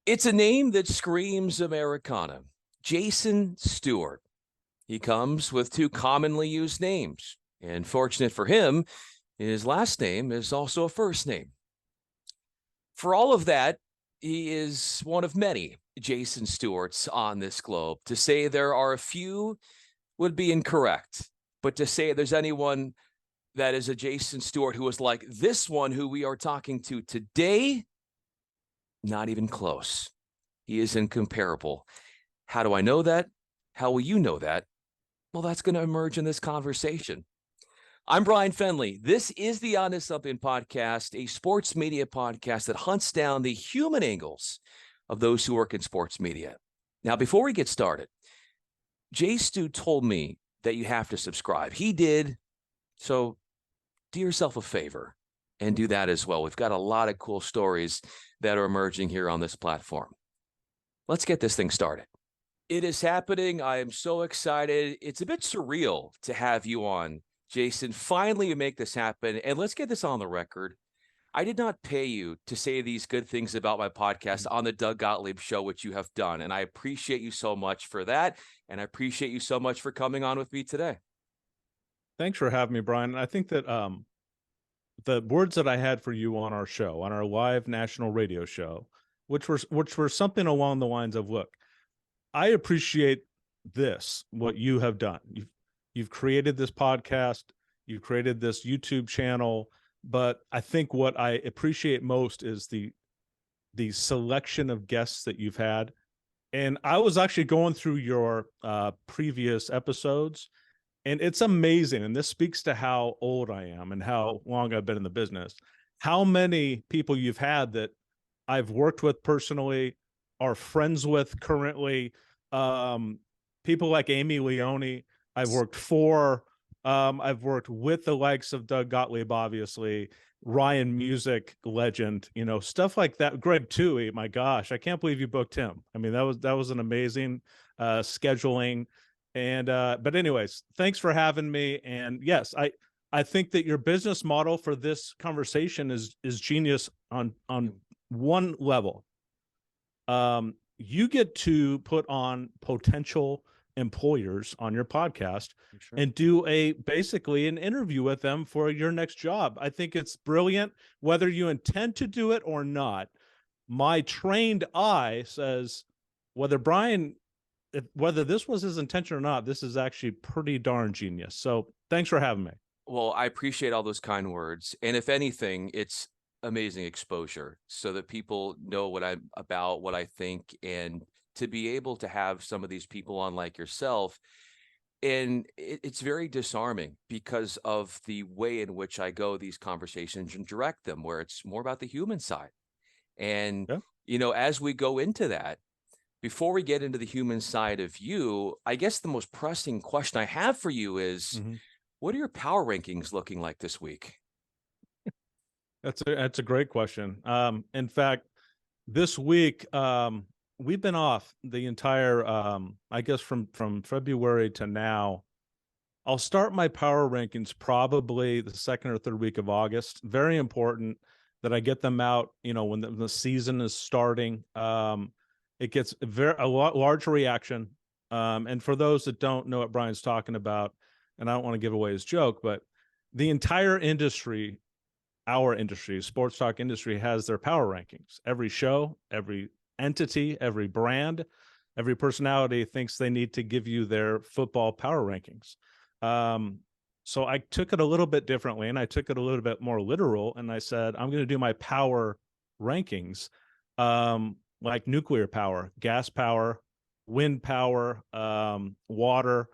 It's a name that screams Americana. Jason Stewart. He comes with two commonly used names. And fortunate for him, his last name is also a first name. For all of that, he is one of many Jason Stewarts on this globe. To say there are a few would be incorrect. But to say there's anyone that is a Jason Stewart who is like this one who we are talking to today, not even close. He is incomparable. How do I know that? How will you know that? Well, that's going to emerge in this conversation. I'm Bryan Fenley. This is the Honest Something podcast, a sports media podcast that hunts down the human angles of those who work in sports media. Now, before we get started, Jay Stu told me that you have to subscribe. He did. So do yourself a favor and do that as well. We've got a lot of cool stories that are emerging here on this platform. Let's get this thing started. It is happening. I am so excited. It's a bit surreal to have you on, Jason. Finally, you make this happen. And let's get this on the record. I did not pay you to say these good things about my podcast on the Doug Gottlieb show, which you have done. And I appreciate you so much for that. And I appreciate you so much for coming on with me today. Thanks for having me, Bryan. I think that the words that I had for you on our show, on our live national radio show, which were something along the lines of, look, I appreciate this, what you have done. You've created this podcast, you created this YouTube channel, but I think what I appreciate most is the selection of guests that you've had. And I was actually going through your previous episodes, and it's amazing. And this speaks to how old I am and how long I've been in the business. How many people you've had that I've worked with personally, are friends with currently, people like Amy Leone, I've worked for, I've worked with the likes of Doug Gottlieb, obviously, Ryan Music legend, stuff like that. Greg Toohey, my gosh, I can't believe you booked him. I mean, that was an amazing scheduling. And but anyways, thanks for having me. And yes, I think that your business model for this conversation is genius on one level. You get to put on potential employers on your podcast and do basically an interview with them for your next job. I think it's brilliant, whether you intend to do it or not. My trained eye says whether this was his intention or not, this is actually pretty darn genius. So thanks for having me. Well, I appreciate all those kind words. And if anything, it's amazing exposure so that people know what I'm about, what I think, and to be able to have some of these people on like yourself. And it's very disarming because of the way in which I go these conversations and direct them, where it's more about the human side. And, as we go into that, before we get into the human side of you, I guess the most pressing question I have for you is, what are your power rankings looking like this week? That's a great question. In fact, this week, we've been off the entire, I guess from February to now. I'll start my power rankings probably the second or third week of August. Very important that I get them out, when the season is starting. It gets a lot larger reaction. And for those that don't know what Bryan's talking about, and I don't want to give away his joke, but the entire industry, our industry, sports talk industry, has their power rankings. Every show, every entity, every brand, every personality thinks they need to give you their football power rankings. So I took it a little bit differently, and I took it a little bit more literal, and I said, I'm going to do my power rankings, like nuclear power, gas power, wind power, water,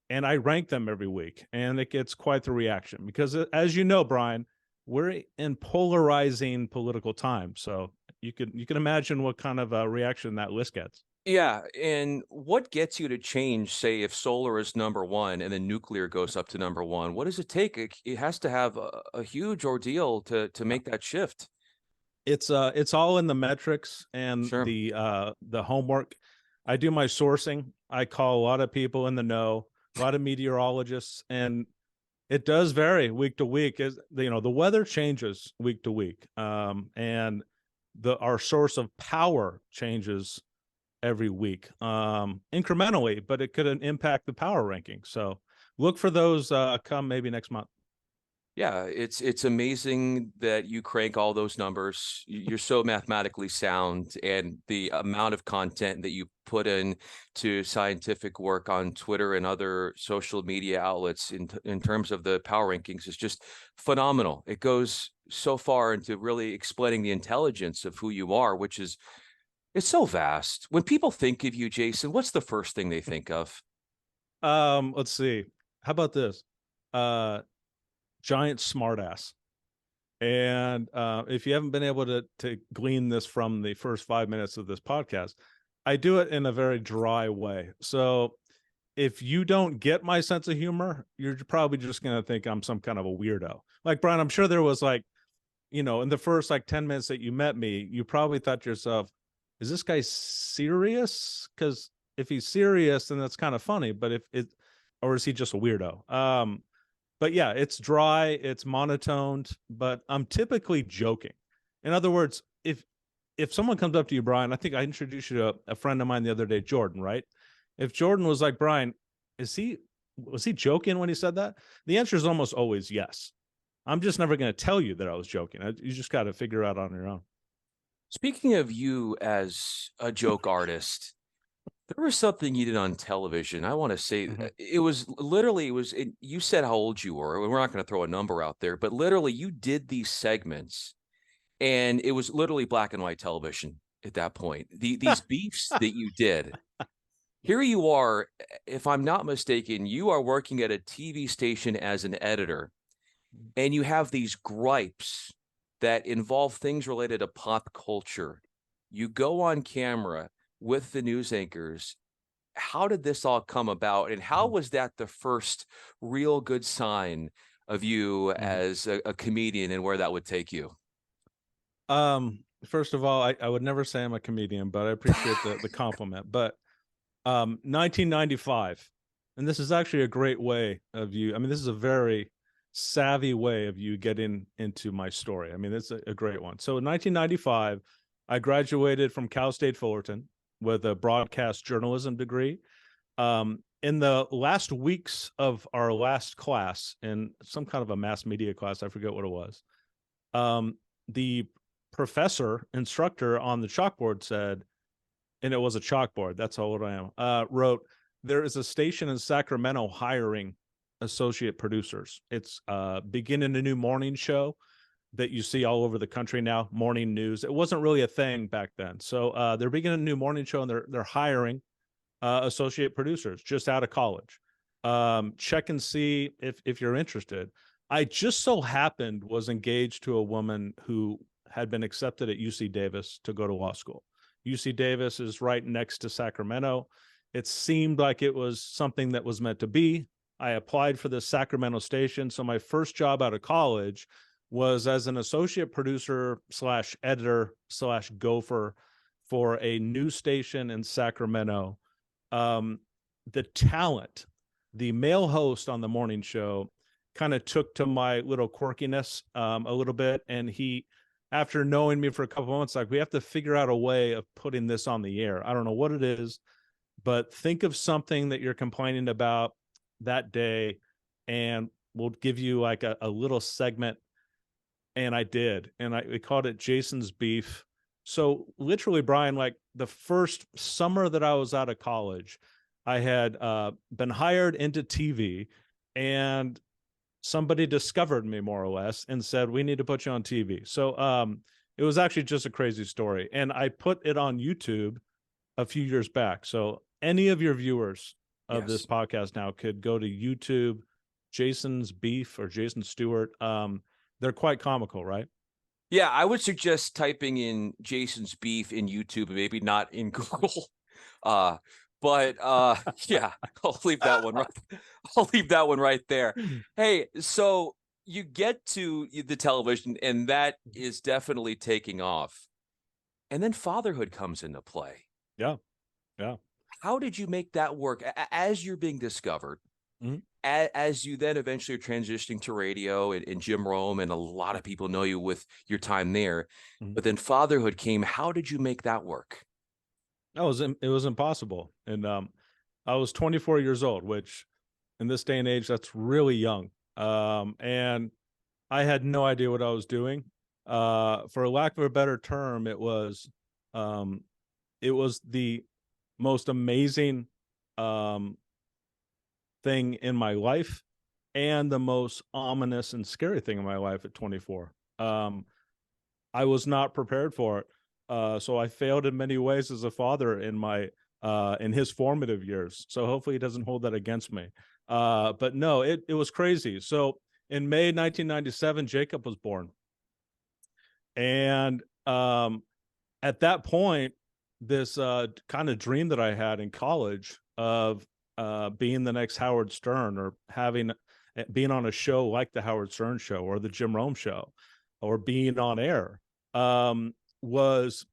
and I rank them every week, and it gets quite the reaction because, as you know, Bryan, we're in polarizing political times. So you can imagine what kind of a reaction that list gets. Yeah. And what gets you to change, say, if solar is number one and then nuclear goes up to number one? What does it take? It has to have a huge ordeal to make that shift. It's all in the metrics and the homework. I do my sourcing. I call a lot of people in the know, a lot of meteorologists, and it does vary week to week. The weather changes week to week. And our source of power changes every week, incrementally, but it could impact the power ranking. So look for those come maybe next month. Yeah, it's amazing that you crank all those numbers. You're so mathematically sound, and the amount of content that you put in to scientific work on Twitter and other social media outlets in terms of the power rankings is just phenomenal. It goes so far into really explaining the intelligence of who you are, which is it's so vast. When people think of you, Jason, what's the first thing they think of? Let's see. How about this? Giant smartass. And if you haven't been able to glean this from the first 5 minutes of this podcast, I do it in a very dry way. So if you don't get my sense of humor, you're probably just going to think I'm some kind of a weirdo. Like, Bryan, I'm sure there was like, in the first like 10 minutes that you met me, you probably thought to yourself, is this guy serious? Because if he's serious, then that's kind of funny. But or is he just a weirdo? But yeah, it's dry, it's monotoned, but I'm typically joking. In other words, if someone comes up to you, Bryan, I think I introduced you to a friend of mine the other day, Jordan, right? If Jordan was like, Bryan, was he joking when he said that? The answer is almost always yes. I'm just never going to tell you that I was joking. You just got to figure out on your own. Speaking of you as a joke artist, there was something you did on television. I want to say it was literally, you said how old you were. We're not going to throw a number out there, but literally you did these segments and it was literally black and white television at that point. These beefs that you did. Here you are, if I'm not mistaken, you are working at a TV station as an editor and you have these gripes that involve things related to pop culture. You go on camera with the news anchors. How did this all come about? And how was that the first real good sign of you as a comedian and where that would take you? First of all, I would never say I'm a comedian, but I appreciate the compliment. But 1995, and this is actually a great way of you. I mean, this is a very savvy way of you getting into my story. I mean, it's a great one. So in 1995, I graduated from Cal State Fullerton with a broadcast journalism degree. In the last weeks of our last class, in some kind of a mass media class, I forget what it was, the instructor on the chalkboard said, and it was a chalkboard, that's how old I am, wrote, there is a station in Sacramento hiring associate producers. It's beginning a new morning show that you see all over the country now, morning news. It wasn't really a thing back then. So they're beginning a new morning show and they're hiring associate producers just out of college. Check and see if you're interested. I just so happened was engaged to a woman who had been accepted at UC Davis to go to law school. UC Davis is right next to Sacramento. It seemed like it was something that was meant to be. I applied for the Sacramento station. So my first job out of college was as an associate producer / editor / gopher for a news station in Sacramento. The talent, the male host on the morning show kind of took to my little quirkiness a little bit. And he, after knowing me for a couple of months, like, we have to figure out a way of putting this on the air. I don't know what it is, but think of something that you're complaining about that day and we'll give you like a little segment. And I did. And we called it Jason's Beef. So literally, Bryan, like the first summer that I was out of college, I had been hired into TV and somebody discovered me more or less and said, we need to put you on TV. So it was actually just a crazy story. And I put it on YouTube a few years back. So any of your viewers of this podcast now could go to YouTube, Jason's Beef or Jason Stewart. They're quite comical, right? Yeah, I would suggest typing in Jason's Beef in YouTube, maybe not in Google. But yeah, I'll leave that one right. I'll leave that one right there. Hey, so you get to the television, and that is definitely taking off. And then fatherhood comes into play. Yeah. Yeah. How did you make that work as you're being discovered? Mhm. As you then eventually are transitioning to radio and Jim Rome, and a lot of people know you with your time there, Mhm. but then Fatherhood came. How did you make that work? It was impossible. And I was 24 years old, which in this day and age, that's really young. And I had no idea what I was doing. For lack of a better term, um, it was the most amazing um, thing in my life and the most ominous and scary thing in my life at 24. I was not prepared for it. So I failed in many ways as a father in his formative years. So hopefully he doesn't hold that against me. But no, it was crazy. So in May 1997, Jacob was born. And at that point, this kind of dream that I had in college of being the next Howard Stern, or being on a show like the Howard Stern show or the Jim Rome show, or being on air, was,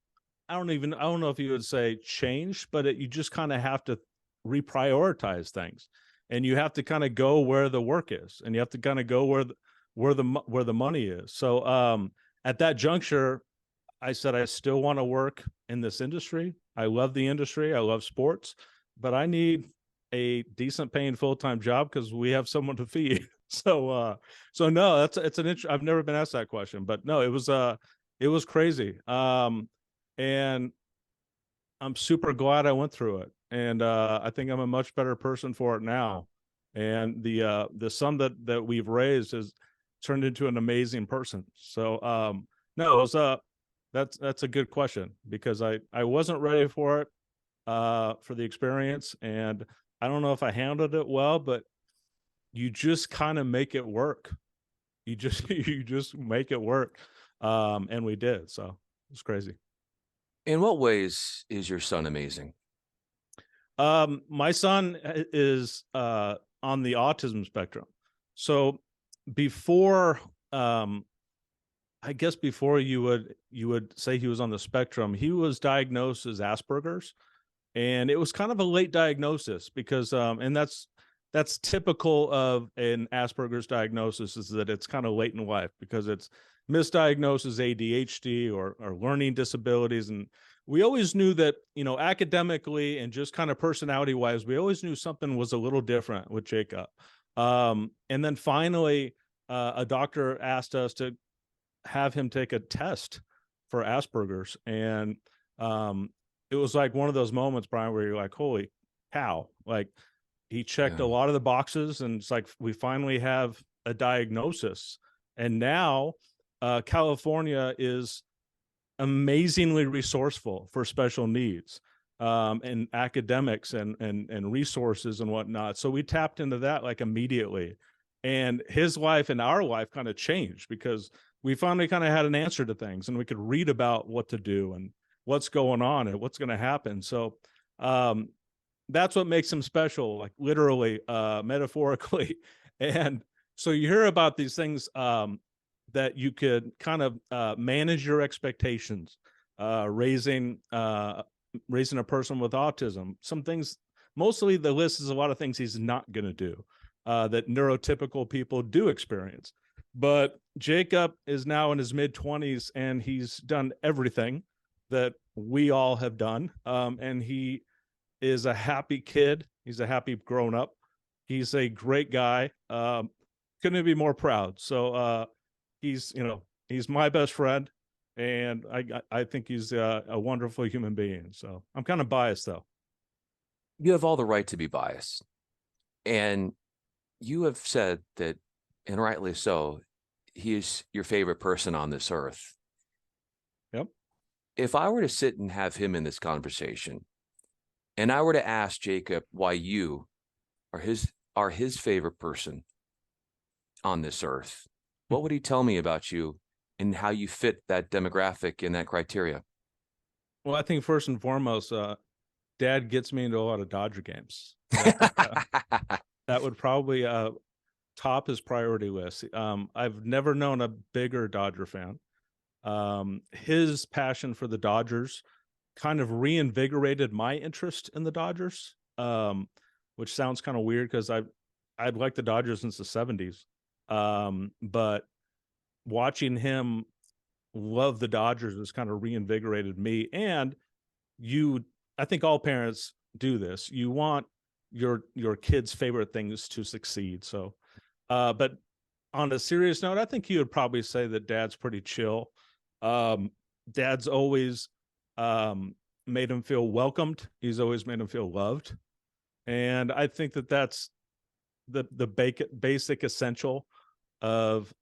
I don't know if you would say change, but you just kind of have to reprioritize things, and you have to kind of go where the work is, and you have to kind of go where the money is. So at that juncture, I said, I still want to work in this industry. I love the industry. I love sports, but I need a decent paying full-time job because we have someone to feed. So no, I've never been asked that question, but no, it was crazy. And I'm super glad I went through it. And I think I'm a much better person for it now. And the son that we've raised has turned into an amazing person. So no, it was that's a good question, because I wasn't ready for it, for the experience, and I don't know if I handled it well, but you just kind of make it work. You just make it work. And we did. So it's crazy. In what ways is your son amazing? My son is on the autism spectrum. So before, I guess before you would say he was on the spectrum, he was diagnosed as Asperger's, and it was kind of a late diagnosis because and that's typical of an Asperger's diagnosis, is that it's kind of late in life because it's misdiagnosed as ADHD or learning disabilities. And we always knew that, academically and just kind of personality wise, we always knew something was a little different with Jacob. And then finally, a doctor asked us to have him take a test for Asperger's. And it was like one of those moments, Brian, where you're like, holy cow, like he checked a Yeah. lot of the boxes, and it's like we finally have a diagnosis. And now California is amazingly resourceful for special needs, and academics and resources and whatnot. So we tapped into that like immediately. And his life and our life kind of changed because we finally kind of had an answer to things, and we could read about what to do and what's going on and what's going to happen. So um, that's what makes him special, like literally, metaphorically. And so you hear about these things, that you could kind of manage your expectations, raising a person with autism. Some things, mostly the list is a lot of things he's not going to do, that neurotypical people do experience. But Jacob is now in his mid 20s, and he's done everything that we all have done. And he is a happy kid. He's a happy grown up. He's a great guy. Couldn't be more proud. So he's he's my best friend, and I think he's a wonderful human being. So I'm kind of biased though. You have all the right to be biased. And you have said that, and rightly so, he is your favorite person on this earth. Yep. If I were to sit and have him in this conversation, and I were to ask Jacob why you are his favorite person on this earth, what would he tell me about you and how you fit that demographic and that criteria? Well, I think first and foremost, Dad gets me into a lot of Dodger games, and I think that would probably top his priority list. I've never known a bigger Dodger fan. His passion for the Dodgers kind of reinvigorated my interest in the Dodgers, which sounds kind of weird because I I'd liked the Dodgers since the 70s. But watching him love the Dodgers has kind of reinvigorated me. And I think all parents do this. You want your kids' favorite things to succeed. So, but on a serious note, I think he would probably say that Dad's pretty chill. Dad's always made him feel welcomed. He's always made him feel loved. And I think that that's the basic essential of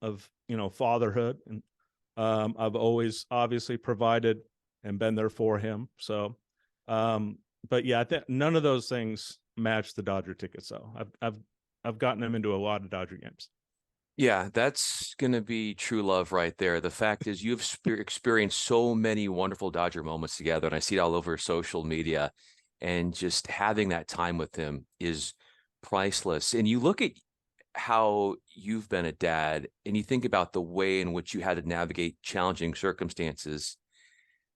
fatherhood. And I've always obviously provided and been there for him. So, but yeah, I think none of those things match the Dodger tickets. So I've gotten him into a lot of Dodger games. Yeah, that's going to be true love right there. The fact is, you've experienced so many wonderful Dodger moments together, and I see it all over social media. And just having that time with him is priceless. And you look at how you've been a dad, and you think about the way in which you had to navigate challenging circumstances.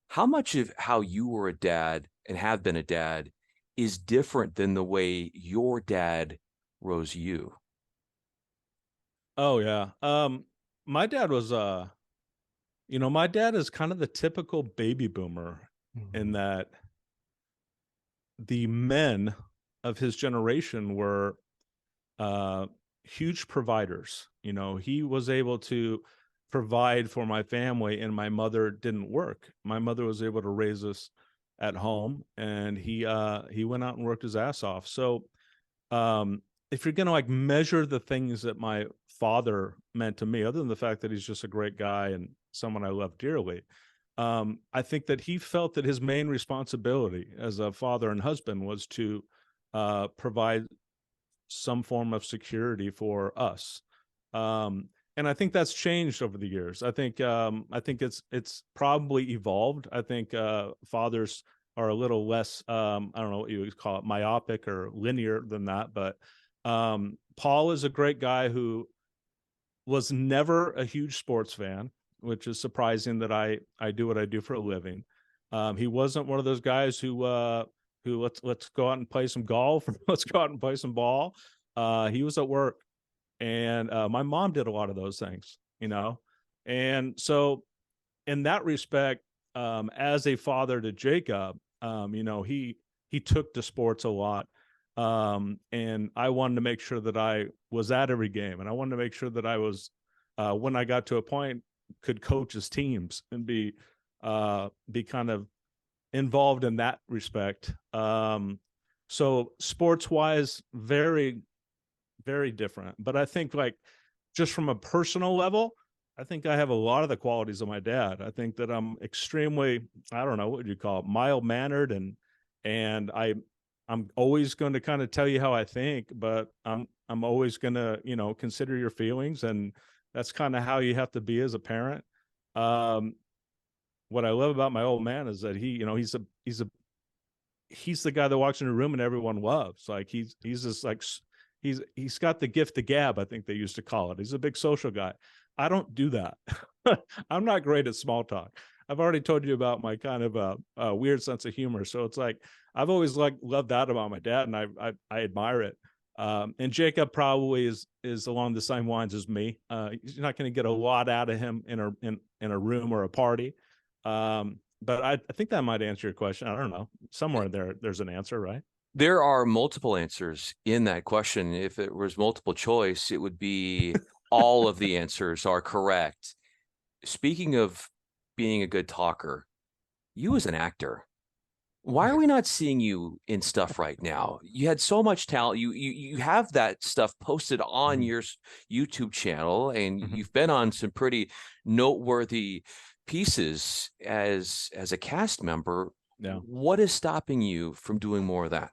How much of how you were a dad and have been a dad is different than the way your dad rose you? Oh yeah. My dad was my dad is kind of the typical baby boomer in that the men of his generation were huge providers. He was able to provide for my family, and my mother didn't work. My mother was able to raise us at home, and he went out and worked his ass off. So if you're going to like measure the things that my father meant to me, other than the fact that he's just a great guy and someone I love dearly, I think that he felt that his main responsibility as a father and husband was to provide some form of security for us. And I think that's changed over the years. I think it's probably evolved. I think fathers are a little less, I don't know what you would call it, myopic or linear than that. But Paul is a great guy who was never a huge sports fan, which is surprising that I do what I do for a living. He wasn't one of those guys who let's go out and play some golf, or let's go out and play some ball. He was at work, and my mom did a lot of those things, and so in that respect, as a father to Jacob, he took to sports a lot. And I wanted to make sure that I was at every game, and I wanted to make sure that I was, when I got to a point, could coach his teams and be kind of involved in that respect. So sports wise, very, very different. But I think like just from a personal level, I think I have a lot of the qualities of my dad. I think that I'm extremely, I don't know, what would you call it, mild mannered, and I'm always going to kind of tell you how I think, but I'm always going to, consider your feelings. And that's kind of how you have to be as a parent. What I love about my old man is that he's the guy that walks in a room and everyone loves. Like he's just like, he's got the gift of gab, I think they used to call it. He's a big social guy. I don't do that. I'm not great at small talk. I've already told you about my kind of a weird sense of humor. So it's like, I've always loved that about my dad, and I admire it. And Jacob probably is along the same lines as me. You're not going to get a lot out of him in a room or a party. But I think that might answer your question. I don't know. Somewhere there's an answer, right? There are multiple answers in that question. If it was multiple choice, it would be all of the answers are correct. Speaking of being a good talker, you as an actor, why are we not seeing you in stuff right now? You had so much talent. You have that stuff posted on your YouTube channel, and you've been on some pretty noteworthy pieces as a cast member. Yeah. What is stopping you from doing more of that?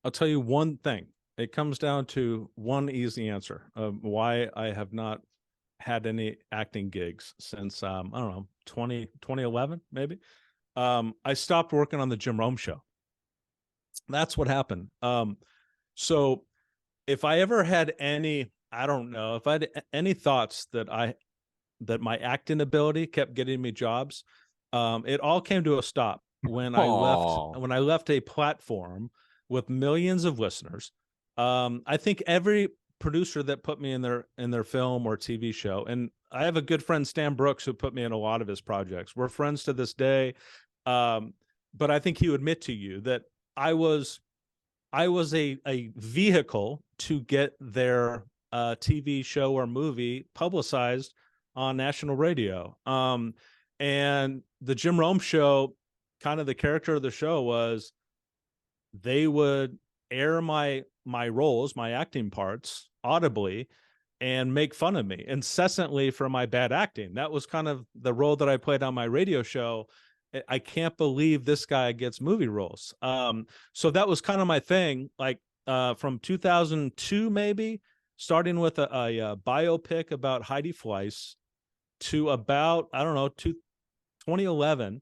I'll tell you one thing. It comes down to one easy answer of why I have not had any acting gigs since, I don't know, 2011, maybe. I stopped working on the Jim Rome show. That's what happened. So if I ever had any, I don't know, if I had any thoughts that my acting ability kept getting me jobs, it all came to a stop when I left a platform with millions of listeners, I think every producer that put me in their film or TV show, and I have a good friend, Stan Brooks, who put me in a lot of his projects. We're friends to this day. But I think he would admit to you that I was a vehicle to get their TV show or movie publicized on national radio. And the Jim Rome show, kind of the character of the show was they would air my roles, my acting parts audibly, and make fun of me incessantly for my bad acting. That was kind of the role that I played on my radio show. I can't believe this guy gets movie roles. So that was kind of my thing, like from 2002, maybe starting with a biopic about Heidi Fleiss to about, I don't know, 2011.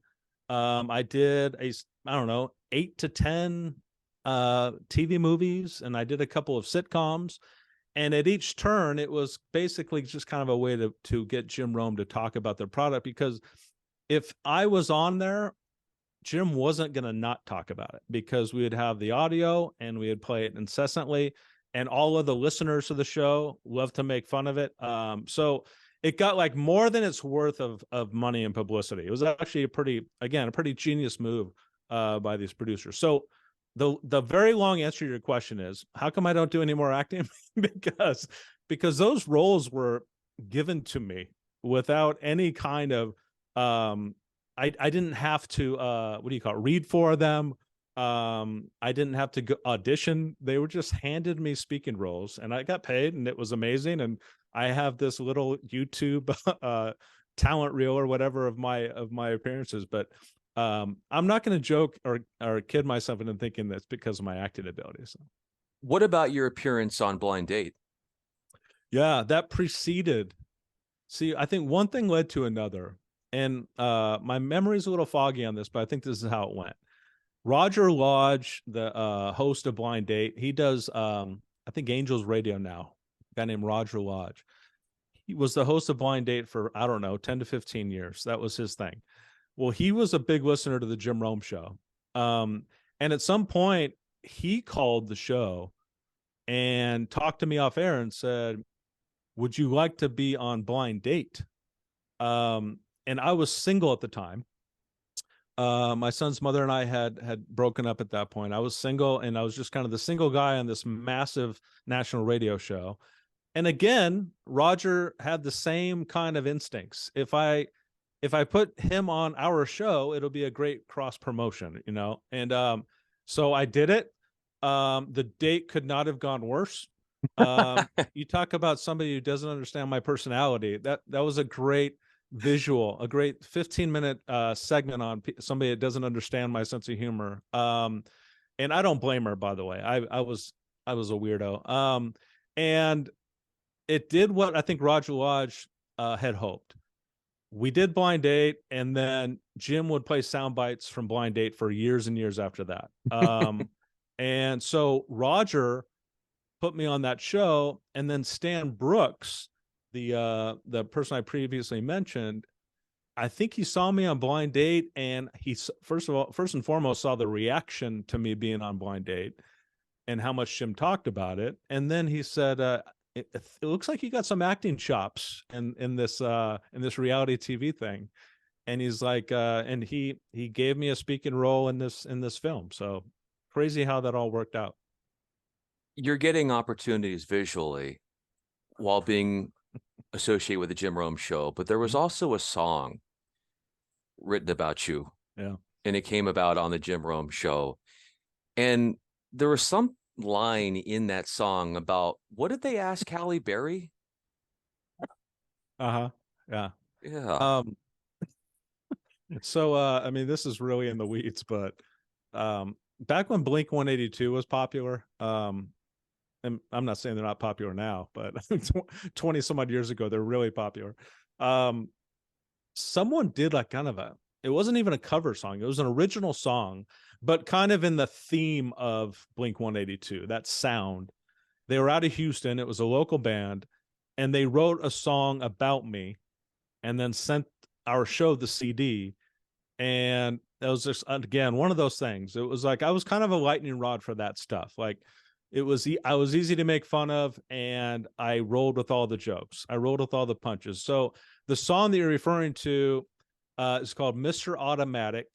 I did I don't know, 8 to 10 TV movies, and I did a couple of sitcoms. And at each turn, it was basically just kind of a way to get Jim Rome to talk about their product, because if I was on there, Jim wasn't going to not talk about it, because we would have the audio and we would play it incessantly. And all of the listeners to the show love to make fun of it. So it got like more than its worth of money and publicity. It was actually a pretty genius move by these producers. So the very long answer to your question is, how come I don't do any more acting? because those roles were given to me without any kind of I didn't have to what do you call it, read for them. I didn't have to go audition. They were just handed me speaking roles, and I got paid, and it was amazing. And I have this little YouTube talent reel or whatever of my appearances. But I'm not going to joke or kid myself into thinking that's because of my acting abilities. What about your appearance on Blind Date? Yeah, that preceded. See, I think one thing led to another. And my memory is a little foggy on this, but I think this is how it went. Roger Lodge, the host of Blind Date, he does, I think, Angels Radio now, a guy named Roger Lodge. He was the host of Blind Date for, I don't know, 10 to 15 years. That was his thing. Well, he was a big listener to the Jim Rome show. And at some point, he called the show and talked to me off air and said, would you like to be on Blind Date? And I was single at the time. My son's mother and I had broken up at that point. I was single, and I was just kind of the single guy on this massive national radio show. And again, Roger had the same kind of instincts. If I put him on our show, it'll be a great cross promotion, you know? And so I did it. The date could not have gone worse. You talk about somebody who doesn't understand my personality. That was a great visual, a great 15-minute segment on somebody that doesn't understand my sense of humor. And I don't blame her, by the way. I was a weirdo. And it did what I think Roger Lodge had hoped. We did Blind Date, and then Jim would play sound bites from Blind Date for years and years after that. And so Roger put me on that show, and then Stan Brooks, the person I previously mentioned, I think he saw me on Blind Date, and he first and foremost saw the reaction to me being on Blind Date and how much Jim talked about it. And then he said, it looks like you got some acting chops in this reality TV thing. And he's like, and he gave me a speaking role in this film. So crazy how that all worked out. You're getting opportunities visually while being associated with the Jim Rome show, but there was also a song written about you. Yeah. And it came about on the Jim Rome show. And there was some line in that song about, what did they ask Halle Berry? Yeah. Yeah. So I mean, this is really in the weeds, but back when Blink 182 was popular, and I'm not saying they're not popular now, but 20 some odd years ago, they're really popular. Someone did like kind of it wasn't even a cover song. It was an original song, but kind of in the theme of Blink 182, that sound. They were out of Houston. It was a local band, and they wrote a song about me and then sent our show the CD. And that was just, again, one of those things. It was like, I was kind of a lightning rod for that stuff. Like, I was easy to make fun of, and I rolled with all the jokes. I rolled with all the punches. So the song that you're referring to is called Mr. Automatic,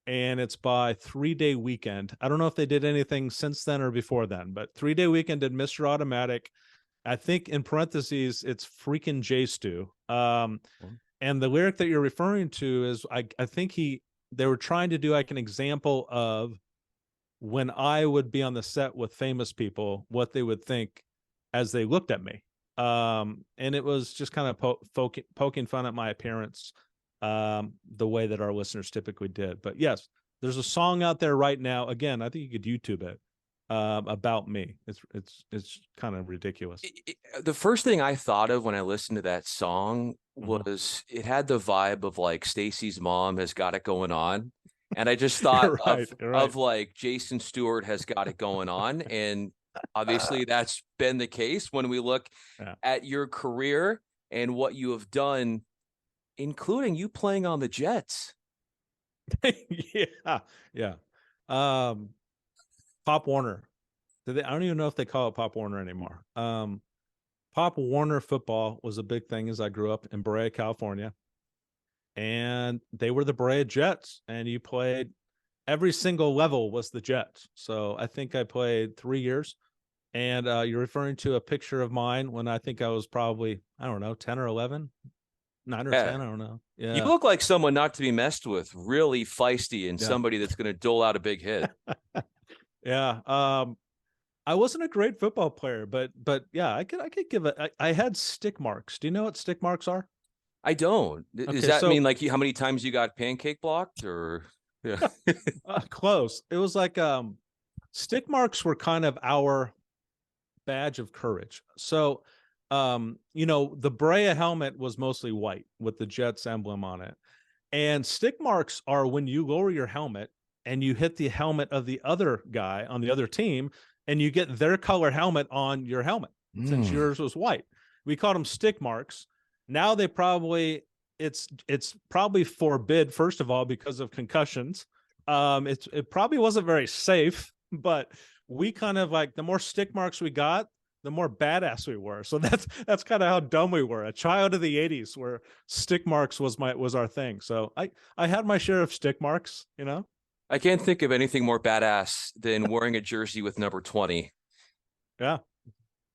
and it's by 3 Day Weekend. I don't know if they did anything since then or before then, but 3 Day Weekend did Mr. Automatic. I think in parentheses, it's freaking J Stew. And the lyric that you're referring to is, I think they were trying to do like an example of when I would be on the set with famous people, what they would think as they looked at me. And it was just kind of poking fun at my appearance, the way that our listeners typically did. But yes, there's a song out there right now. Again, I think you could YouTube it, about me. It's kind of ridiculous. The first thing I thought of when I listened to that song was it had the vibe of like Stacy's mom has got it going on. And I just thought of like Jason Stewart has got it going on. And obviously that's been the case when we look at your career and what you have done, including you playing on the Jets. Yeah. Pop Warner. I don't even know if they call it Pop Warner anymore. Pop Warner football was a big thing as I grew up in Brea, California. And they were the Brea Jets, and you played every single level was the Jets. So I think I played 3 years. And you're referring to a picture of mine when I think I was probably, I don't know, 10 or 11, 9 or 10. I don't know. Yeah. You look like someone not to be messed with, really feisty, and somebody that's going to dole out a big hit. Yeah. I wasn't a great football player, but yeah, I could give it. I had stick marks. Do you know what stick marks are? I don't. Does that mean like how many times you got pancake blocked, or yeah? Close. It was like stick marks were kind of our badge of courage. So the Brea helmet was mostly white with the Jets emblem on it. And stick marks are when you lower your helmet and you hit the helmet of the other guy on the other team, and you get their color helmet on your helmet since yours was white. We called them stick marks. Now they probably it's probably forbid, first of all, because of concussions. It probably wasn't very safe, but we kind of like, the more stick marks we got, the more badass we were. So that's kind of how dumb we were. A child of the 80s where stick marks was our thing. So I had my share of stick marks, I can't think of anything more badass than wearing a jersey with number 20. Yeah.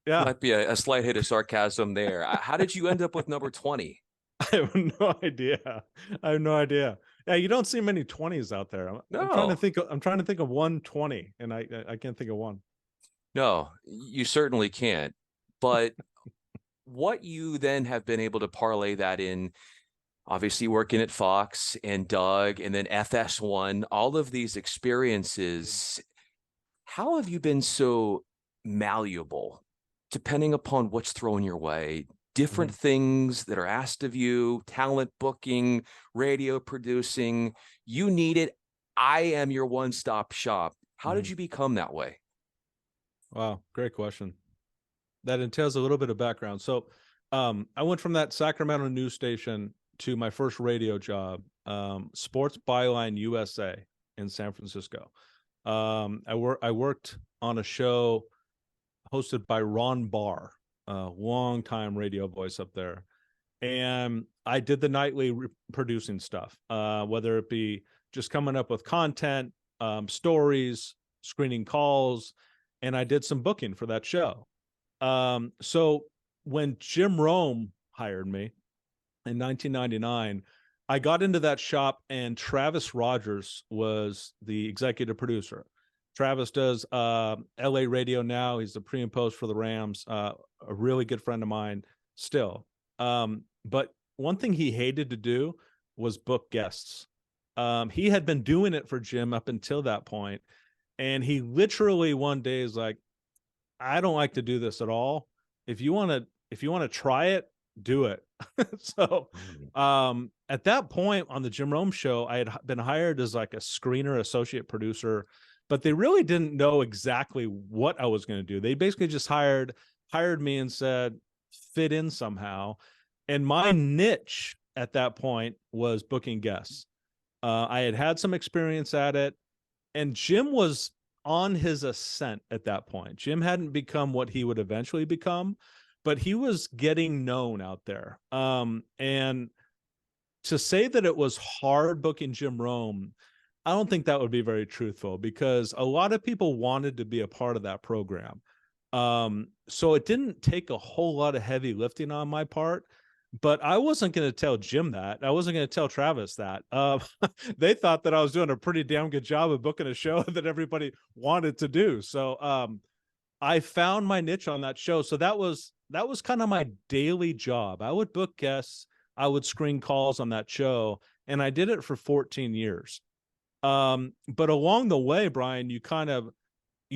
Might be a slight hit of sarcasm there. How did you end up with number 20? I have no idea. Yeah, you don't see many 20s out there. No. I'm trying to think of 120, and I can't think of one. No, you certainly can't. But what you then have been able to parlay that in, obviously working at Fox and Doug and then FS1, all of these experiences, how have you been so malleable depending upon what's thrown your way? Different things that are asked of you, talent booking, radio producing, you need it. I am your one-stop shop. How did you become that way? Wow, great question. That entails a little bit of background. So I went from that Sacramento news station to my first radio job, Sports Byline USA in San Francisco. I worked on a show hosted by Ron Barr, a longtime radio voice up there. And I did the nightly producing stuff, whether it be just coming up with content, stories, screening calls, and I did some booking for that show. So when Jim Rome hired me in 1999, I got into that shop, and Travis Rogers was the executive producer. Travis does LA radio now. He's the pre and post for the Rams, a really good friend of mine still. But one thing he hated to do was book guests. He had been doing it for Jim up until that point. And he literally one day is like, I don't like to do this at all. If you want to try it, do it. So at that point on the Jim Rome show, I had been hired as like a screener associate producer, but they really didn't know exactly what I was going to do. They basically just hired me and said, fit in somehow. And my niche at that point was booking guests. I had some experience at it. And Jim was on his ascent at that point. Jim hadn't become what he would eventually become, but he was getting known out there. And to say that it was hard booking Jim Rome, I don't think that would be very truthful, because a lot of people wanted to be a part of that program. So it didn't take a whole lot of heavy lifting on my part, but I wasn't going to tell Jim that. I wasn't going to tell Travis that. They thought that I was doing a pretty damn good job of booking a show that everybody wanted to do. So I found my niche on that show. So that was kind of my daily job. I would book guests, I would screen calls on that show, and I did it for 14 years. But along the way, Bryan, you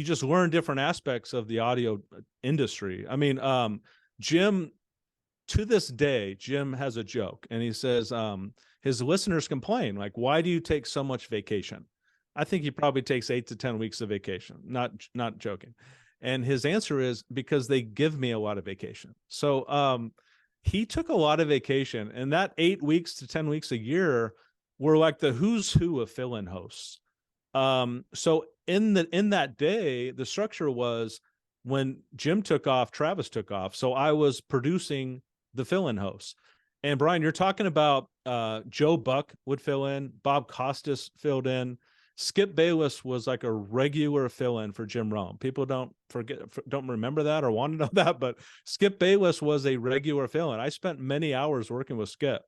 just learn different aspects of the audio industry. I mean, Jim, to this day, Jim has a joke, and he says, his listeners complain, like, why do you take so much vacation? I think he probably takes 8 to 10 weeks of vacation. Not joking. And his answer is, because they give me a lot of vacation. So, he took a lot of vacation, and that 8 weeks to 10 weeks a year were like the who's who of fill-in hosts. So in that day, the structure was, when Jim took off, Travis took off. So I was producing the fill-in hosts. And Bryan, you're talking about Joe Buck would fill in, Bob Costas filled in, Skip Bayless was like a regular fill-in for Jim Rome. People don't remember that or want to know that, but Skip Bayless was a regular fill-in. I spent many hours working with Skip.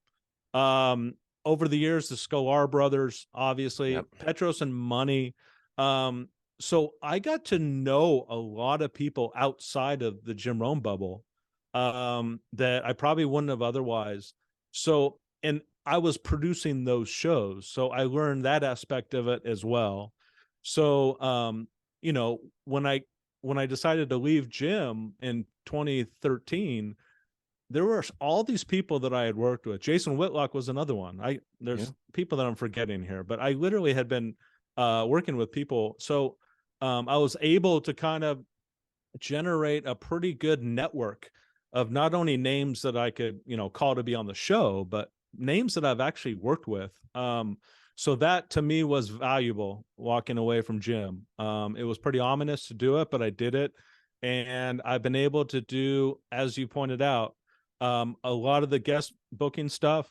Over the years, the Sklar brothers, obviously, yep. Petros and Money. So I got to know a lot of people outside of the Jim Rome bubble that I probably wouldn't have otherwise. So, and I was producing those shows, so I learned that aspect of it as well. So, you know, when I decided to leave Jim in 2013, there were all these people that I had worked with. Jason Whitlock was another one. There's people that I'm forgetting here, but I literally had been working with people. So I was able to kind of generate a pretty good network of not only names that I could, call to be on the show, but names that I've actually worked with. So that to me was valuable walking away from Jim. It was pretty ominous to do it, but I did it. And I've been able to do, as you pointed out, a lot of the guest booking stuff,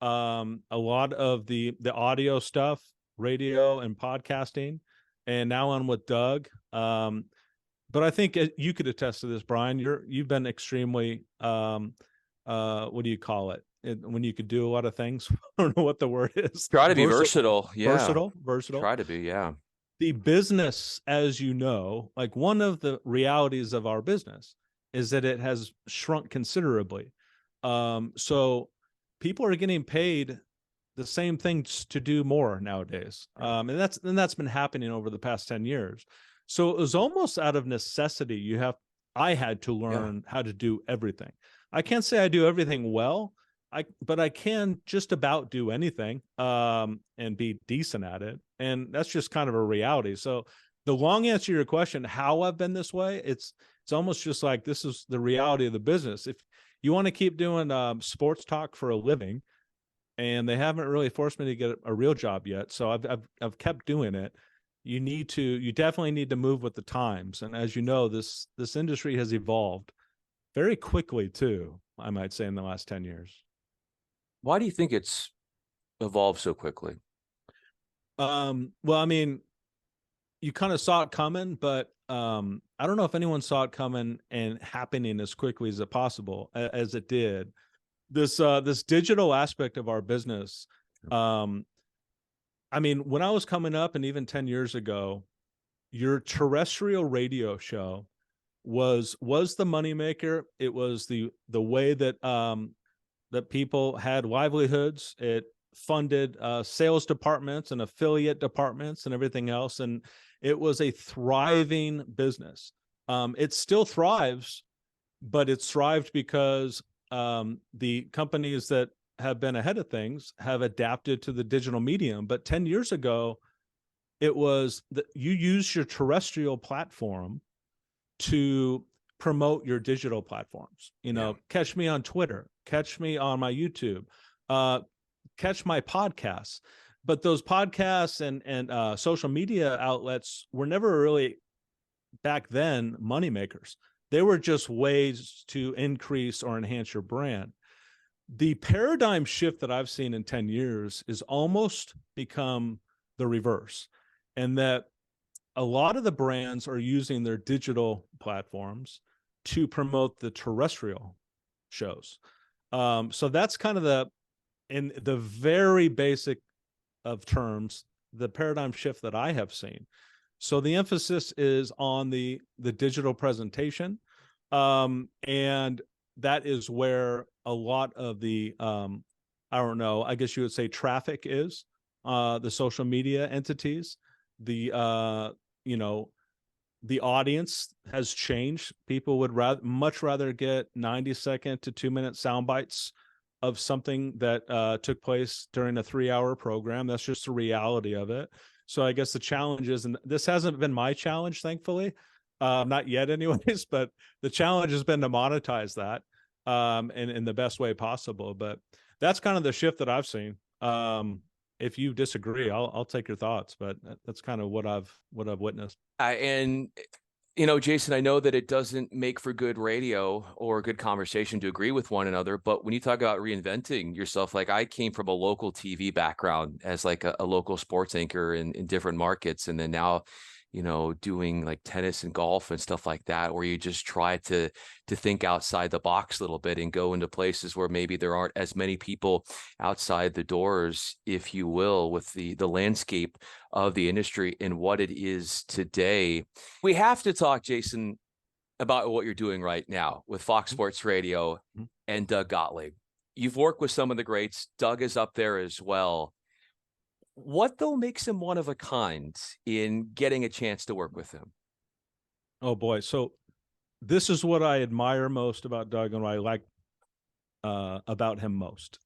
a lot of the audio stuff, radio and podcasting, and now I'm with Doug. But I think you could attest to this, Bryan. You've been extremely, what do you call it? When you could do a lot of things. I don't know what the word is. Try to be versatile. Yeah. Versatile. Try to be, yeah. The business, as you know, like one of the realities of our business is that it has shrunk considerably. So people are getting paid the same things to do more nowadays. And that's been happening over the past 10 years. So it was almost out of necessity. I had to learn how to do everything. I can't say I do everything well, but I can just about do anything, and be decent at it. And that's just kind of a reality. So the long answer to your question, how I've been this way, it's almost just like, this is the reality of the business. If you want to keep doing sports talk for a living, and they haven't really forced me to get a real job yet, so I've kept doing it. You definitely need to move with the times. And as you know, this industry has evolved very quickly too, I might say, in the last 10 years. Why do you think it's evolved so quickly? Well, I mean, you kind of saw it coming, but I don't know if anyone saw it coming and happening as quickly as it did. This digital aspect of our business. I mean, when I was coming up, and even 10 years ago, your terrestrial radio show was the moneymaker. It was the way that that people had livelihoods. It funded sales departments and affiliate departments and everything else. And it was a thriving business. It still thrives, but it's thrived because the companies that have been ahead of things have adapted to the digital medium. But 10 years ago, it was that you use your terrestrial platform to promote your digital platforms. Catch me on Twitter, catch me on my YouTube, catch my podcasts. but those podcasts and social media outlets were never really back then moneymakers. They were just ways to increase or enhance your brand. The paradigm shift that I've seen in 10 years is almost become the reverse, and that a lot of the brands are using their digital platforms to promote the terrestrial shows. So that's kind of in the very basic of terms, the paradigm shift that I have seen. So the emphasis is on the digital presentation, and that is where a lot of the I don't know, I guess you would say traffic is, the social media entities, the you know, the audience has changed. People would much rather get 90-second to 2-minute sound bites of something that took place during a 3-hour program. That's just the reality of it. So I guess the challenge is, and this hasn't been my challenge, thankfully, not yet anyways, but the challenge has been to monetize that in the best way possible. But that's kind of the shift that I've seen. If you disagree, I'll take your thoughts, but that's kind of what I've witnessed. And Jason, I know that it doesn't make for good radio or good conversation to agree with one another, but when you talk about reinventing yourself, like I came from a local TV background as like a local sports anchor in different markets, and then now, doing like tennis and golf and stuff like that, where you just try to think outside the box a little bit and go into places where maybe there aren't as many people outside the doors, if you will, with the landscape of the industry and what it is today. We have to talk, Jason, about what you're doing right now with Fox Sports Radio and Doug Gottlieb. You've worked with some of the greats. Doug is up there as well. What, though, makes him one of a kind in getting a chance to work with him? Oh, boy. So this is what I admire most about Doug and what I like about him most.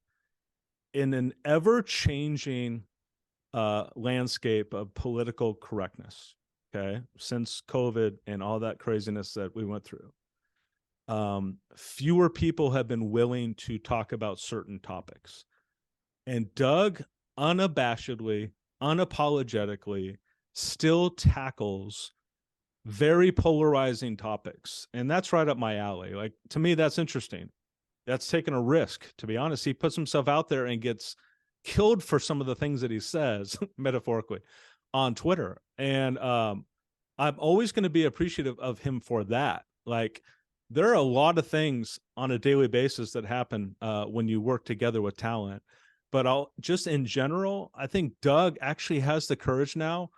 In an ever-changing landscape of political correctness, okay, since COVID and all that craziness that we went through, fewer people have been willing to talk about certain topics. And Doug unabashedly, unapologetically still tackles very polarizing topics. And that's right up my alley. Like, to me, that's interesting. That's taking a risk, to be honest. He puts himself out there and gets killed for some of the things that he says, metaphorically, on Twitter. And I'm always going to be appreciative of him for that. Like, there are a lot of things on a daily basis that happen when you work together with talent. But just in general, I think Doug actually has the courage now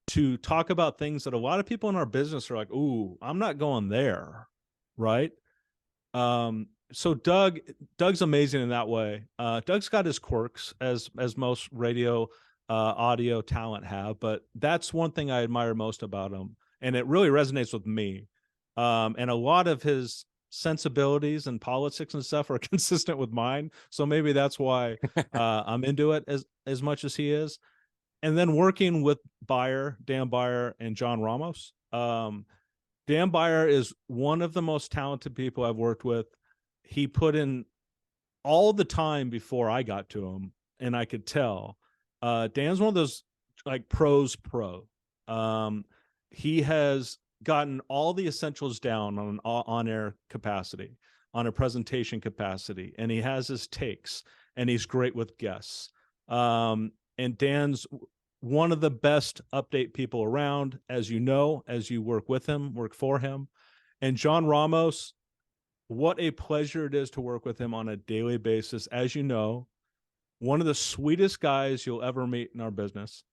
to talk about things that a lot of people in our business are like, ooh, I'm not going there, right? So Doug's amazing in that way. Doug's got his quirks, as most radio audio talent have, but that's one thing I admire most about him, and it really resonates with me. And a lot of his sensibilities and politics and stuff are consistent with mine, so maybe that's why I'm into it as much as he is. And then working with Dan Beyer and John Ramos. Dan Beyer is one of the most talented people I've worked with. He put in all the time before I got to him, and I could tell. Dan's one of those like pros pro. He has gotten all the essentials down on an on-air capacity, on a presentation capacity, and he has his takes, and he's great with guests. And Dan's one of the best update people around, as you know, as you work with him, work for him. And John Ramos, what a pleasure it is to work with him on a daily basis. As you know, one of the sweetest guys you'll ever meet in our business.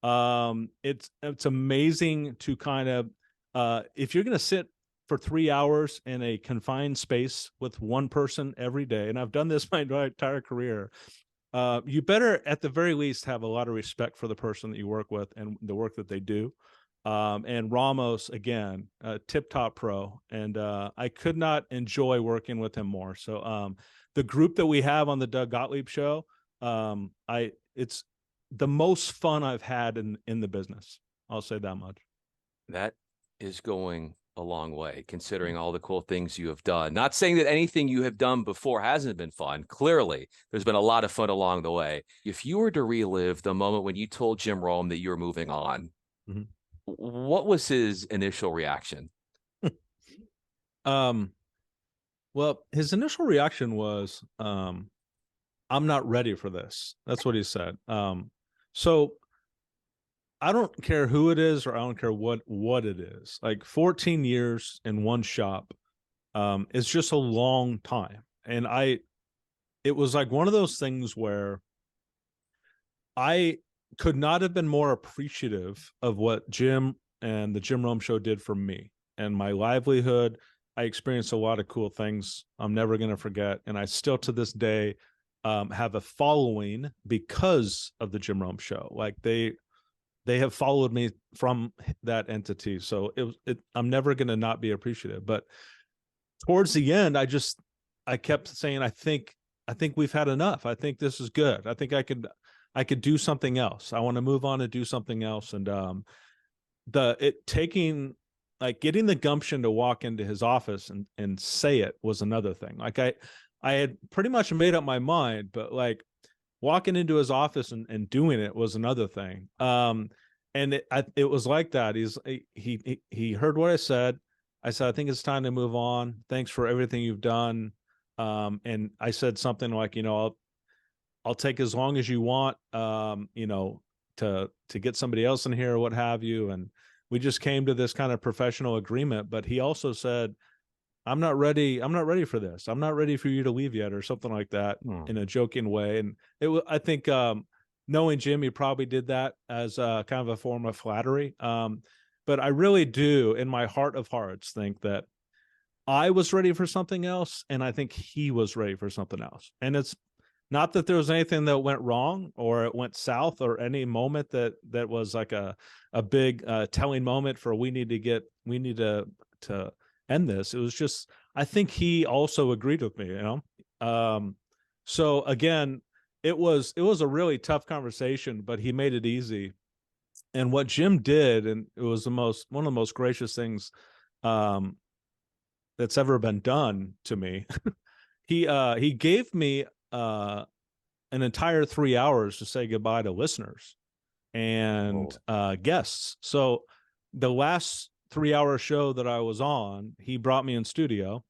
It's amazing to kind of, if you're going to sit for 3 hours in a confined space with one person every day, and I've done this my entire career, you better at the very least have a lot of respect for the person that you work with and the work that they do. And Ramos, again, tip-top pro, and I could not enjoy working with him more. So the group that we have on the Doug Gottlieb show, it's the most fun I've had in the business. I'll say that much. That is going a long way, considering all the cool things you have done. Not saying that anything you have done before hasn't been fun. Clearly, there's been a lot of fun along the way. If you were to relive the moment when you told Jim Rome that you were moving on, what was his initial reaction? Well, his initial reaction was, I'm not ready for this. That's what he said. So I don't care who it is, or I don't care what it is. Like 14 years in one shop is just a long time. And it was like one of those things where I could not have been more appreciative of what Jim and the Jim Rome Show did for me and my livelihood. I experienced a lot of cool things I'm never going to forget. And I still to this day have a following because of the Jim Rome Show. Like they have followed me from that entity. So I'm never going to not be appreciative. But towards the end, I kept saying, I think we've had enough. I think this is good. I think I could do something else. I want to move on and do something else. And getting the gumption to walk into his office and say it was another thing. Like I had pretty much made up my mind, but like walking into his office and doing it was another thing. And it was like that. He heard what I said. I said, I think it's time to move on. Thanks for everything you've done. And I said something like, I'll take as long as you want, to get somebody else in here or what have you. And we just came to this kind of professional agreement. But he also said, I'm not ready for this. I'm not ready for you to leave yet, or something like that in a joking way. And I think knowing Jim, he probably did that as kind of a form of flattery. But I really do, in my heart of hearts, think that I was ready for something else, and I think he was ready for something else. And it's not that there was anything that went wrong or it went south, or any moment that was like a big telling moment for we need to end this. It was just, I think he also agreed with me, so again, it was a really tough conversation, but he made it easy. And what Jim did, and it was one of the most gracious things that's ever been done to me. He gave me an entire 3 hours to say goodbye to listeners and guests. So the last 3 hour show that I was on, he brought me in studio.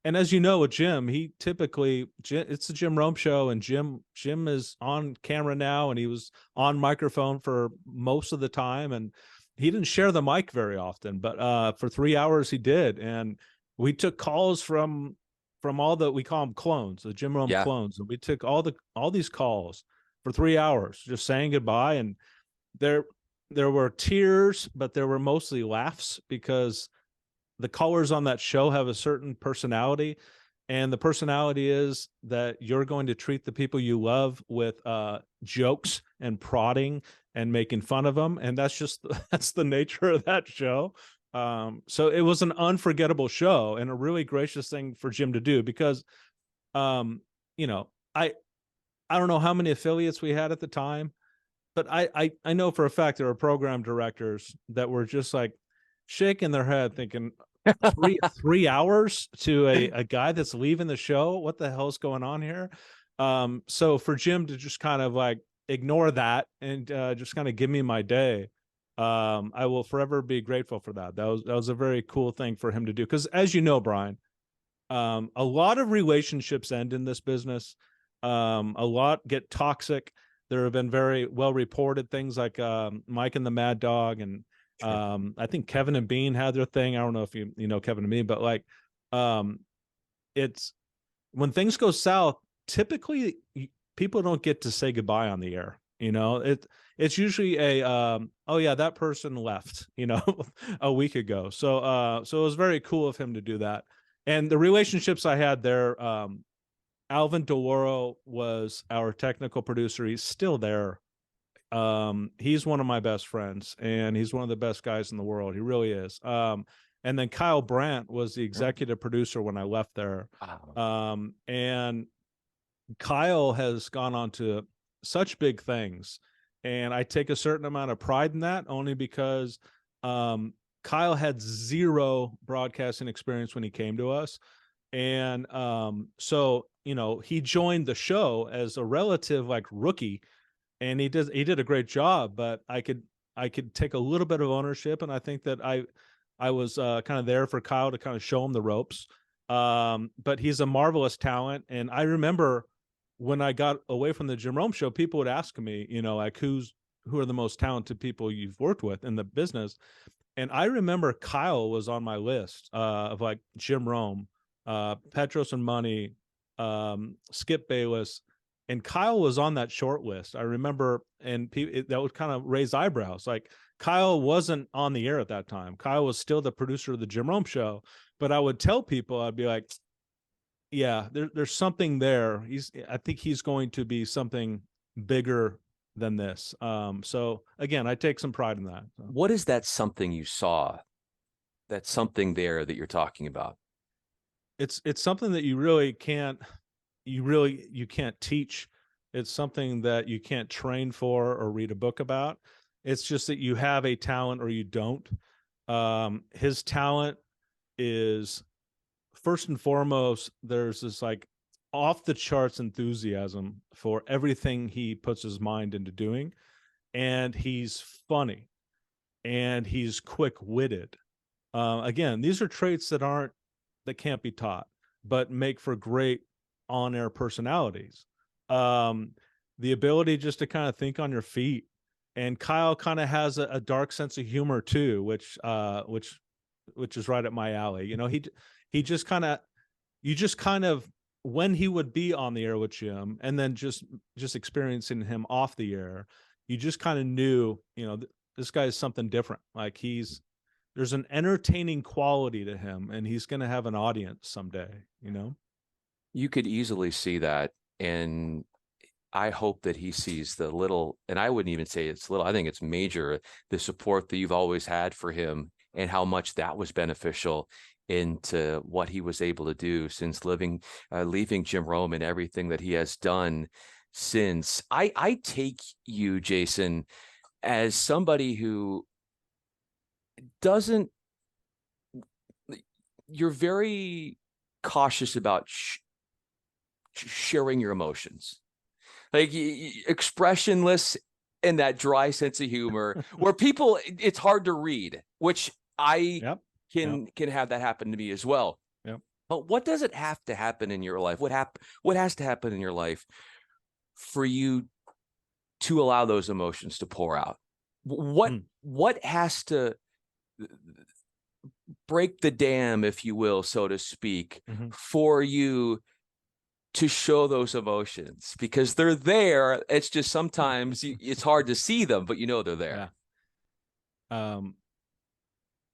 And as you know, with Jim, it's the Jim Rome Show, and Jim is on camera now, and he was on microphone for most of the time, and he didn't share the mic very often, but for 3 hours he did. And we took calls from all we call them clones, the Jim Rome clones. And we took all these calls for 3 hours, just saying goodbye. And there were tears, but there were mostly laughs, because the callers on that show have a certain personality. And the personality is that you're going to treat the people you love with jokes and prodding and making fun of them. And that's the nature of that show. So it was an unforgettable show, and a really gracious thing for Jim to do, because, I don't know how many affiliates we had at the time, but I know for a fact there were program directors that were just like shaking their head thinking, 3 hours to a guy that's leaving the show. What the hell's going on here? So for Jim to just kind of like ignore that and just kind of give me my day, I will forever be grateful for that. That was a very cool thing for him to do. Because as you know, Bryan, a lot of relationships end in this business. A lot get toxic. There have been very well reported things like Mike and the Mad Dog, and I think Kevin and Bean had their thing. I don't know if you know Kevin and Bean, but like it's when things go south, typically people don't get to say goodbye on the air. It's usually oh yeah, that person left, a week ago. So it was very cool of him to do that. And the relationships I had there, Alvin DeLauro was our technical producer. He's still there. He's one of my best friends, and he's one of the best guys in the world. He really is. And then Kyle Brandt was the executive producer when I left there. And Kyle has gone on to such big things, and I take a certain amount of pride in that, only because Kyle had zero broadcasting experience when he came to us. And so, he joined the show as a relative like rookie, and he did a great job, but I could take a little bit of ownership. And I think that I was kind of there for Kyle to kind of show him the ropes. But he's a marvelous talent. And I remember when I got away from the Jim Rome show, people would ask me, like who are the most talented people you've worked with in the business? And I remember Kyle was on my list of like Jim Rome, Petros and Money, Skip Bayless, and Kyle was on that short list. I remember, and that would kind of raise eyebrows. Like Kyle wasn't on the air at that time. Kyle was still the producer of the Jim Rome show, but I would tell people, I'd be like, yeah, there's something there. I think he's going to be something bigger than this. So again, I take some pride in that. So. What is that something you saw? That something there that you're talking about? It's something that you can't teach. It's something that you can't train for or read a book about. It's just that you have a talent or you don't. His talent is, first and foremost, there's this like off the charts enthusiasm for everything he puts his mind into doing. And he's funny and he's quick-witted. Again, these are traits that can't be taught, but make for great on-air personalities. The ability just to kind of think on your feet. And Kyle kind of has a dark sense of humor too, which is right up my alley. He just kind of, when he would be on the air with Jim, and then just experiencing him off the air, you just kind of knew, this guy is something different. Like there's an entertaining quality to him, and he's going to have an audience someday, You could easily see that. And I hope that he sees the little, and I wouldn't even say it's little, I think it's major, the support that you've always had for him and how much that was beneficial into what he was able to do since leaving Jim Rome and everything that he has done since. I take you, Jason, as somebody who you're very cautious about sharing your emotions, like expressionless, and that dry sense of humor where people, it's hard to read, which I can have that happen to me as well. Yep. But what does it have to happen in your life? What has to happen in your life for you to allow those emotions to pour out? What has to break the dam, if you will, so to speak, for you to show those emotions? Because they're there. It's just sometimes it's hard to see them, but they're there. Yeah.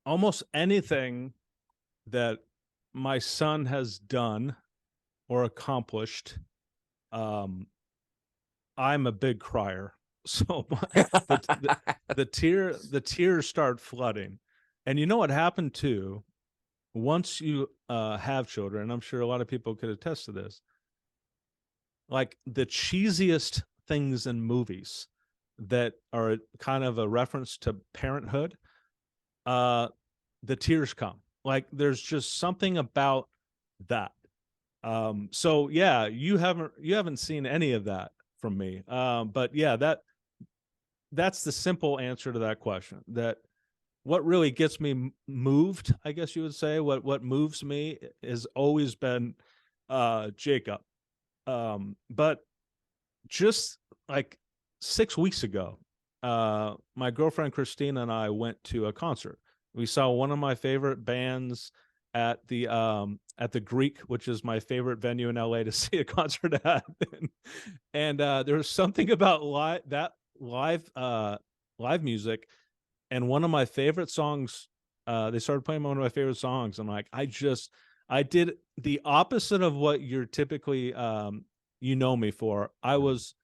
Almost anything that my son has done or accomplished, I'm a big crier. So the tears start flooding. And you know what happened too, once you have children, I'm sure a lot of people could attest to this, like the cheesiest things in movies that are kind of a reference to parenthood, the tears come. Like there's just something about that. So yeah, you haven't seen any of that from me. But yeah, that's the simple answer to that question. That what really gets me moved, I guess you would say, what moves me has always been Jacob. But just like 6 weeks ago, my girlfriend Christina and I went to a concert. We saw one of my favorite bands at the Greek, which is my favorite venue in LA to see a concert at. And there was something about live music. And one of my favorite songs, they started playing one of my favorite songs. I'm like, I did the opposite of what you're typically, me for. I was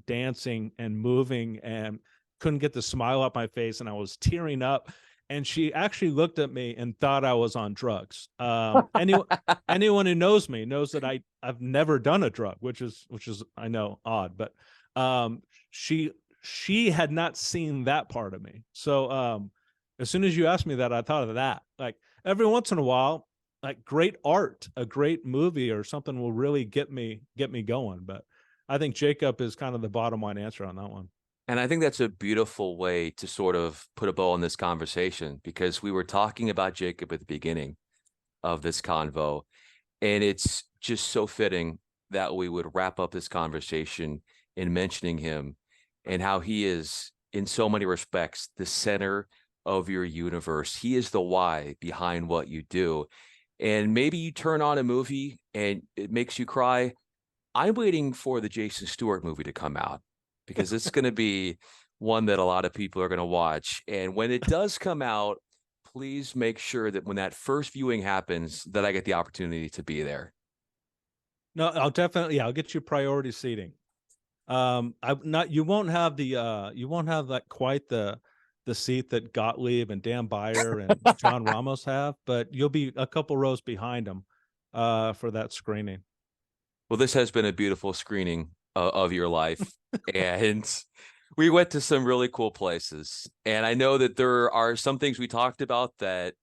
dancing and moving and couldn't get the smile off my face, and I was tearing up. And she actually looked at me and thought I was on drugs. Anyone who knows me knows that I've never done a drug, which is I know odd, but she had not seen that part of me. So As soon as you asked me that, I thought of that. Like every once in a while, like great art, a great movie or something will really get me going. But I think Jacob is kind of the bottom line answer on that one. And I think that's a beautiful way to sort of put a bow on this conversation, because we were talking about Jacob at the beginning of this convo, and it's just so fitting that we would wrap up this conversation in mentioning him and how he is, in so many respects, the center of your universe. He is the why behind what you do. And maybe you turn on a movie and it makes you cry. I'm waiting for the Jason Stewart movie to come out, because it's going to be one that a lot of people are going to watch. And when it does come out, please make sure that when that first viewing happens, that I get the opportunity to be there. No, I'll definitely, yeah, I'll get you priority seating. You won't have that quite the seat that Gottlieb and Dan Beyer and John Ramos have, but you'll be a couple rows behind them for that screening. Well, this has been a beautiful screening of your life, and we went to some really cool places. And I know that there are some things we talked about that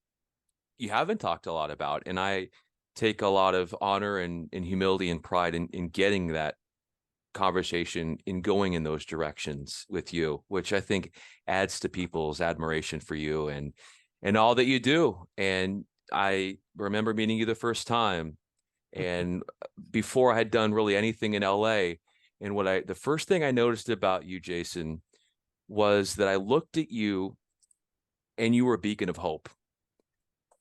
you haven't talked a lot about, and I take a lot of honor and humility and pride in getting that conversation, in going in those directions with you, which I think adds to people's admiration for you and all that you do. And I remember meeting you the first time, and before I had done really anything in LA. And the first thing I noticed about you, Jason, was that I looked at you and you were a beacon of hope.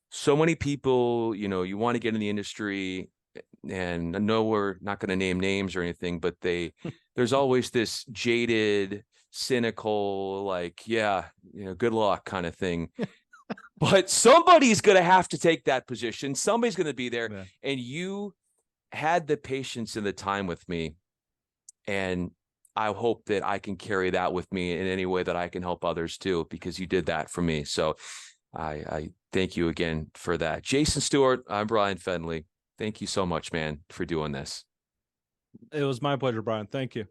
So many people, you want to get in the industry, and I know we're not going to name names or anything, but there's always this jaded, cynical, like, yeah, good luck kind of thing. But somebody's going to have to take that position. Somebody's going to be there. Yeah. And you had the patience and the time with me. And I hope that I can carry that with me in any way that I can help others too, because you did that for me. So I thank you again for that. Jason Stewart, I'm Bryan Fenley. Thank you so much, man, for doing this. It was my pleasure, Bryan. Thank you.